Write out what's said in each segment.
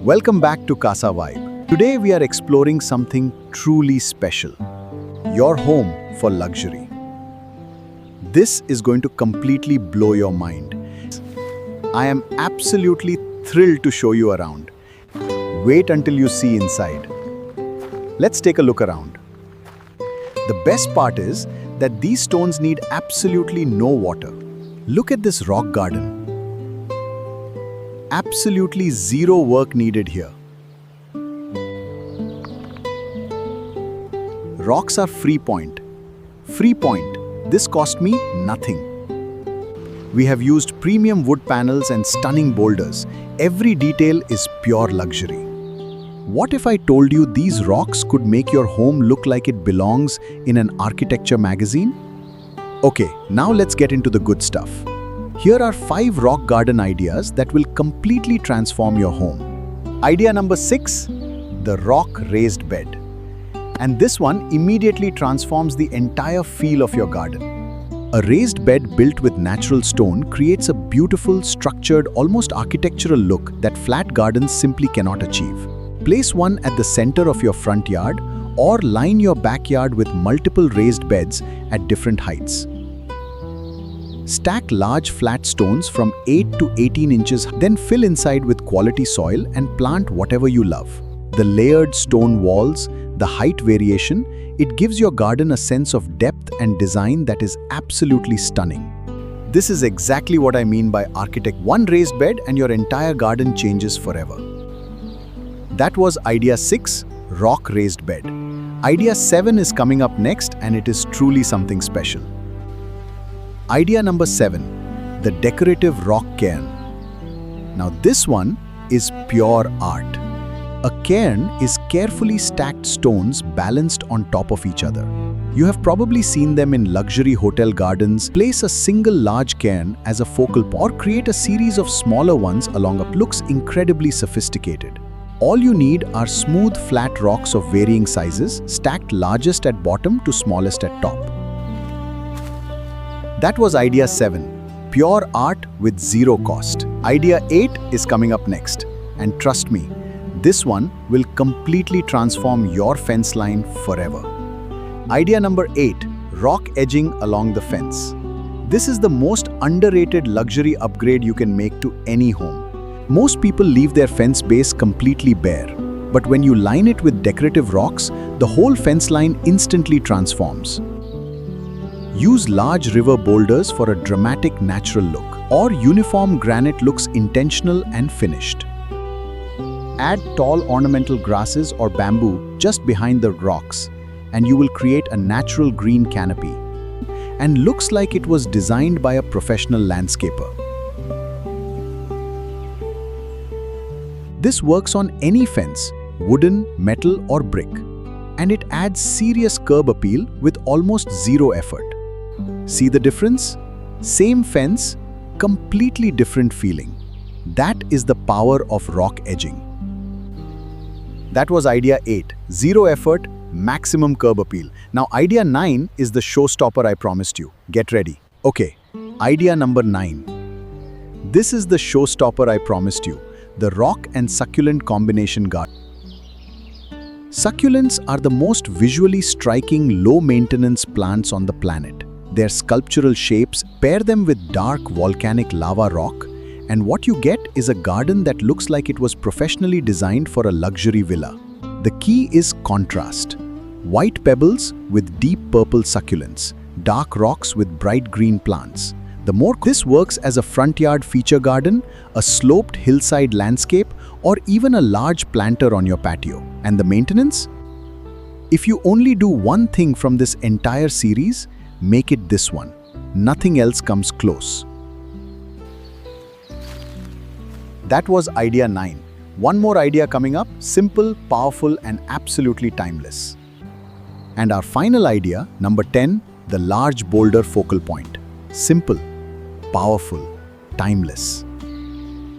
Welcome back to Casa Vibe. Today we are exploring something truly special. Your home for luxury. This is going to completely blow your mind. I am absolutely thrilled to show you around. Wait until you see inside. Let's take a look around. The best part is that these stones need absolutely no water. Look at this rock garden. Absolutely zero work needed here. Rocks are free point. Free point. This cost me nothing. We have used premium wood panels and stunning boulders. Every detail is pure luxury. What if I told you these rocks could make your home look like it belongs in an architecture magazine? Okay, now let's get into the good stuff. Here are 5 rock garden ideas that will completely transform your home. Idea number 6, the rock raised bed. And this one immediately transforms the entire feel of your garden. A raised bed built with natural stone creates a beautiful, structured, almost architectural look that flat gardens simply cannot achieve. Place one at the center of your front yard or line your backyard with multiple raised beds at different heights. Stack large flat stones from 8 to 18 inches, then fill inside with quality soil and plant whatever you love. The layered stone walls, the height variation, it gives your garden a sense of depth and design that is absolutely stunning. This is exactly what I mean by architect. One raised bed and your entire garden changes forever. That was idea 6, rock raised bed. Idea 7 is coming up next and it is truly something special. Idea number 7, the decorative rock cairn. Now this one is pure art. A cairn is carefully stacked stones balanced on top of each other. You have probably seen them in luxury hotel gardens. Place a single large cairn as a focal point or create a series of smaller ones along a looks incredibly sophisticated. All you need are smooth flat rocks of varying sizes, stacked largest at bottom to smallest at top. That was idea 7, pure art with zero cost. Idea 8 is coming up next. And trust me, this one will completely transform your fence line forever. Idea number 8, rock edging along the fence. This is the most underrated luxury upgrade you can make to any home. Most people leave their fence base completely bare, but when you line it with decorative rocks, the whole fence line instantly transforms. Use large river boulders for a dramatic natural look, or uniform granite looks intentional and finished. Add tall ornamental grasses or bamboo just behind the rocks, and you will create a natural green canopy, and looks like it was designed by a professional landscaper. This works on any fence, wooden, metal or brick, and it adds serious curb appeal with almost zero effort. See the difference? Same fence, completely different feeling. That is the power of rock edging. That was idea 8, zero effort, maximum curb appeal. Now idea 9 is the showstopper I promised you. Get ready. Okay, idea number 9. This is the showstopper I promised you, the rock and succulent combination garden. Succulents are the most visually striking, low-maintenance plants on the planet. Their sculptural shapes pair them with dark volcanic lava rock, and what you get is a garden that looks like it was professionally designed for a luxury villa. The key is contrast. White pebbles with deep purple succulents, dark rocks with bright green plants. This works as a front yard feature garden, a sloped hillside landscape, or even a large planter on your patio. And the maintenance? If you only do one thing from this entire series, make it this one. Nothing else comes close. That was idea 9. One more idea coming up, simple, powerful, and absolutely timeless. And our final idea, number 10, the large boulder focal point. Simple, powerful, timeless.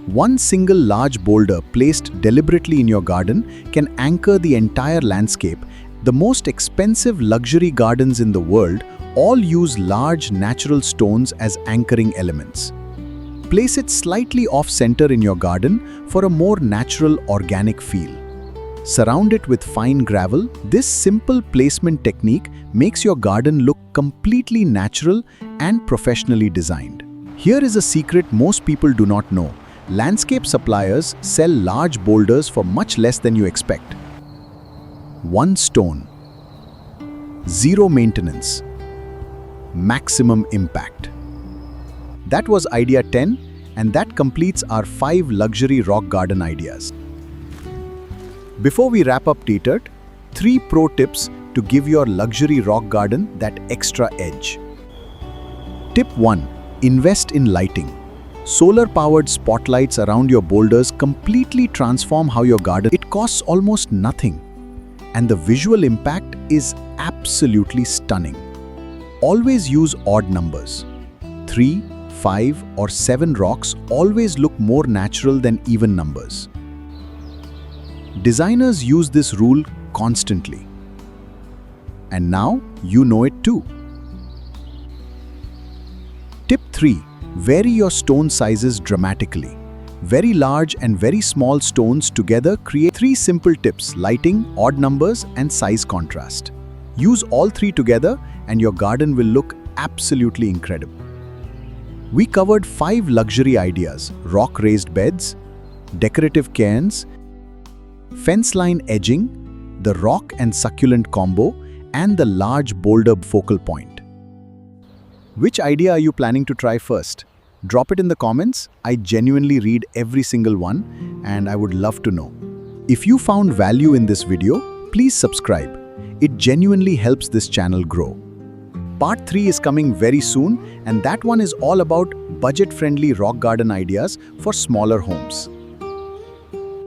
One single large boulder placed deliberately in your garden can anchor the entire landscape. The most expensive luxury gardens in the world all use large natural stones as anchoring elements. Place it slightly off-center in your garden for a more natural, organic feel. Surround it with fine gravel. This simple placement technique makes your garden look completely natural and professionally designed. Here is a secret most people do not know. Landscape suppliers sell large boulders for much less than you expect. 1 stone. 0 maintenance. Maximum impact. That was idea 10, and that completes our 5 luxury rock garden ideas. Before we wrap up T-Turt, 3 pro tips to give your luxury rock garden that extra edge. Tip 1. Invest in lighting. Solar-powered spotlights around your boulders completely transform how your garden. It costs almost nothing, and the visual impact is absolutely stunning. Always use odd numbers. 3, 5, or 7 rocks always look more natural than even numbers. Designers use this rule constantly. And now you know it too. Tip 3. Vary your stone sizes dramatically. Very large and very small stones together create 3 simple tips: lighting, odd numbers, and size contrast. Use all 3 together and your garden will look absolutely incredible. We covered 5 luxury ideas: rock raised beds, decorative cairns, fence line edging, the rock and succulent combo, and the large boulder focal point. Which idea are you planning to try first? Drop it in the comments. I genuinely read every single one and I would love to know. If you found value in this video, please subscribe. It genuinely helps this channel grow. Part 3 is coming very soon, and that one is all about budget-friendly rock garden ideas for smaller homes.